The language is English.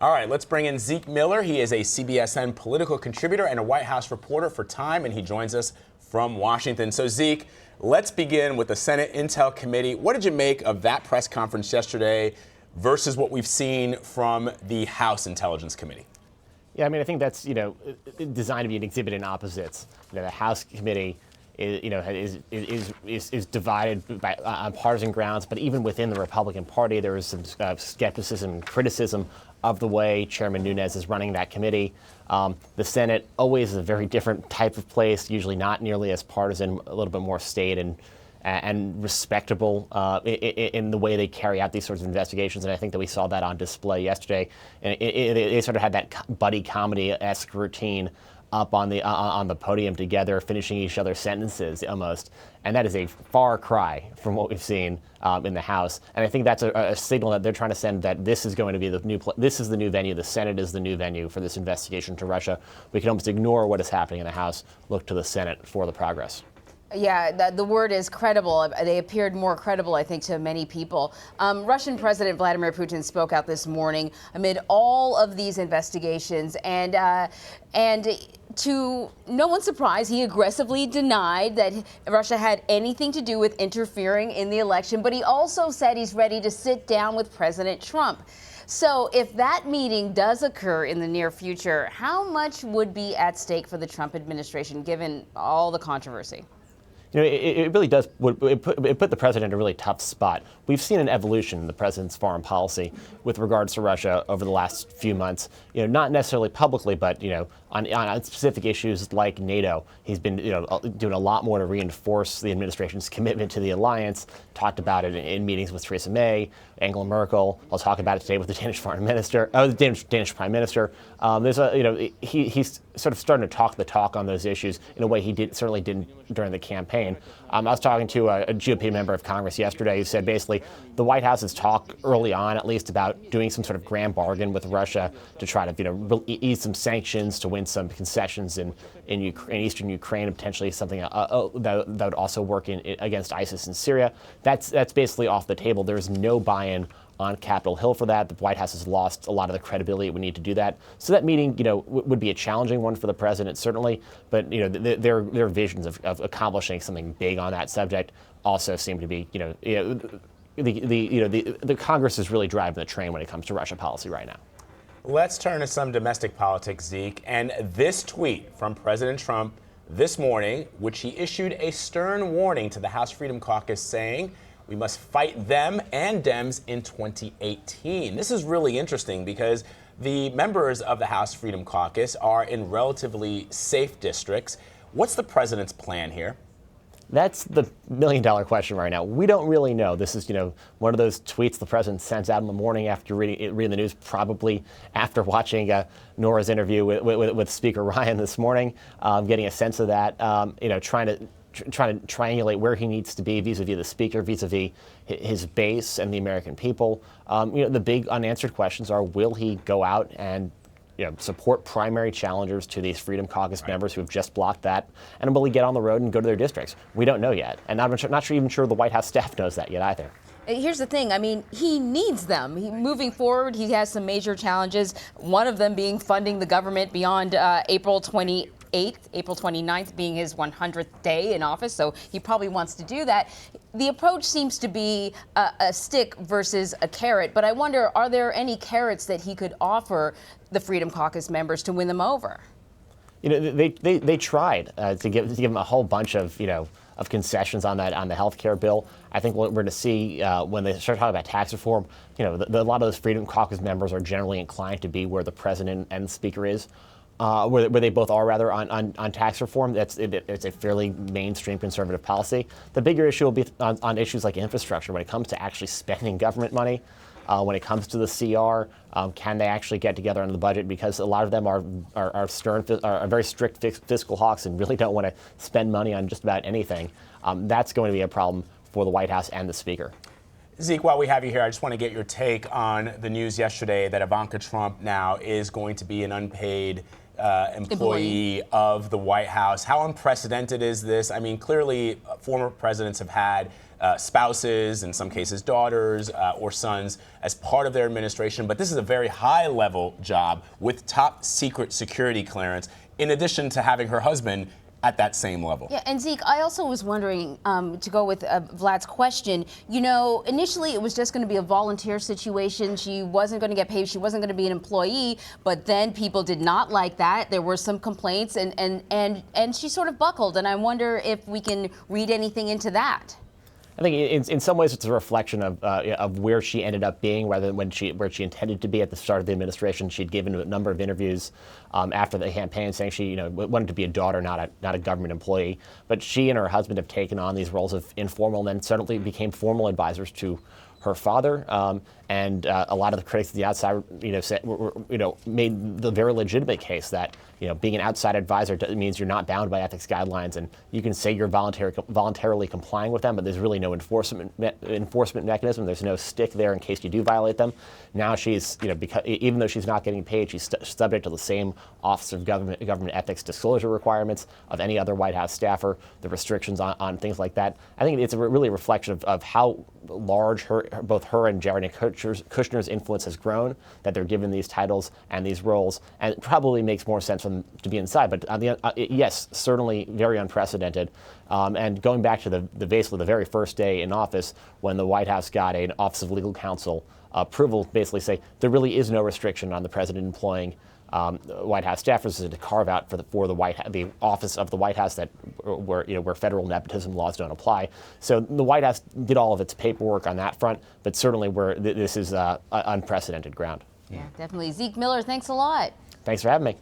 All right, let's bring in Zeke Miller. He is a CBSN political contributor and a White House reporter for Time, and he joins us from Washington. So, Zeke, let's begin with the Senate Intel Committee. What did you make of that press conference yesterday versus what we've seen from the House Intelligence Committee? Yeah, I mean, I think that's, designed to be an exhibit in opposites. The House Committee is divided on partisan grounds, but even within the Republican Party, there is some skepticism and criticism of the way Chairman Nunes is running that committee. The Senate always is a very different type of place, usually not nearly as partisan, a little bit more staid and respectable in the way they carry out these sorts of investigations. And I think that we saw that on display yesterday. And they sort of had that buddy comedy-esque routine up on the podium together, finishing each other's sentences almost. And that is a far cry from what we've seen in the House. And I think that's a signal that they're trying to send that this is going to be this is the new venue. The Senate is the new venue for this investigation to Russia. We can almost ignore what is happening in the House, look to the Senate for the progress. Yeah, the word is credible. They appeared more credible, I think, to many people. Russian President Vladimir Putin spoke out this morning amid all of these investigations, and to no one's surprise, he aggressively denied that Russia had anything to do with interfering in the election, but he also said he's ready to sit down with President Trump. So if that meeting does occur in the near future, how much would be at stake for the Trump administration, given all the controversy? It really does. It put the president in a really tough spot. We've seen an evolution in the president's foreign policy with regards to Russia over the last few months. Not necessarily publicly, but on specific issues like NATO, he's been doing a lot more to reinforce the administration's commitment to the alliance. Talked about it in meetings with Theresa May, Angela Merkel. I'll talk about it today with the Danish foreign minister, the Danish prime minister. He's sort of starting to talk the talk on those issues in a way he certainly didn't during the campaign. I was talking to a GOP member of Congress yesterday who said basically the White House's talk early on, at least, about doing some sort of grand bargain with Russia to try to ease some sanctions, to win some concessions in eastern Ukraine, and potentially something that would also work against ISIS in Syria. That's basically off the table. There's no buy-in on Capitol Hill for that. The White House has lost a lot of the credibility it would need to do that. So that meeting, would be a challenging one for the president, certainly. But their visions of accomplishing something big on that subject also seem to be, the Congress is really driving the train when it comes to Russia policy right now. Let's turn to some domestic politics, Zeke. And this tweet from President Trump this morning, which he issued a stern warning to the House Freedom Caucus, saying, "We must fight them and Dems in 2018. This is really interesting because the members of the House Freedom Caucus are in relatively safe districts. What's the president's plan here? That's the million-dollar question right now. We don't really know. This is, one of those tweets the president sends out in the morning after reading the news, probably after watching Nora's interview with Speaker Ryan this morning, getting a sense of that, trying to triangulate where he needs to be vis-a-vis the speaker, vis-a-vis his base and the American people. The big unanswered questions are, will he go out and support primary challengers to these Freedom Caucus members who have just blocked that? And will he get on the road and go to their districts? We don't know yet. And I'm not even sure the White House staff knows that yet either. Here's the thing. I mean, he needs them. Moving forward, he has some major challenges, one of them being funding the government beyond April 28th, April 29th being his 100th day in office, so he probably wants to do that. The approach seems to be a stick versus a carrot, but I wonder, are there any carrots that he could offer the Freedom Caucus members to win them over? They tried to give him a whole bunch of concessions on the health care bill. I think what we're going to see when they start talking about tax reform, a lot of those Freedom Caucus members are generally inclined to be where the president and the speaker is. Where they both are, rather, on tax reform. It's a fairly mainstream conservative policy. The bigger issue will be on issues like infrastructure. When it comes to actually spending government money, when it comes to the CR, can they actually get together on the budget? Because a lot of them are very strict fiscal hawks and really don't want to spend money on just about anything. That's going to be a problem for the White House and the speaker. Zeke, while we have you here, I just want to get your take on the news yesterday that Ivanka Trump now is going to be an unpaid employee of the White House. How unprecedented is this? I mean, clearly, former presidents have had spouses, in some cases daughters or sons, as part of their administration. But this is a very high-level job with top secret security clearance, in addition to having her husband at that same level. Yeah, and Zeke, I also was wondering, to go with Vlad's question, you know, initially it was just going to be a volunteer situation. She wasn't going to get paid. She wasn't going to be an employee. But then people did not like that. There were some complaints, and she sort of buckled. And I wonder if we can read anything into that. I think in some ways it's a reflection of where she ended up being rather than where she intended to be at the start of the administration. She'd given a number of interviews after the campaign saying she wanted to be a daughter, not a government employee. But she and her husband have taken on these roles of informal and then suddenly became formal advisors to her father, and a lot of the critics of the outside, made the very legitimate case that being an outside advisor means you're not bound by ethics guidelines, and you can say you're voluntarily complying with them, but there's really no enforcement mechanism. There's no stick there in case you do violate them. Now she's, because even though she's not getting paid, she's subject to the same Office of Government Ethics disclosure requirements of any other White House staffer, the restrictions on things like that. I think it's really a reflection of how large both her and Jared Kushner's influence has grown, that they're given these titles and these roles, and it probably makes more sense for them to be inside. But on yes, certainly very unprecedented. And going back to basically the very first day in office, when the White House got an Office of Legal Counsel approval, basically say there really is no restriction on the president employing White House staffers to carve out for the office of the White House where federal nepotism laws don't apply. So the White House did all of its paperwork on that front, but certainly this is unprecedented ground. Yeah, definitely. Zeke Miller, thanks a lot. Thanks for having me.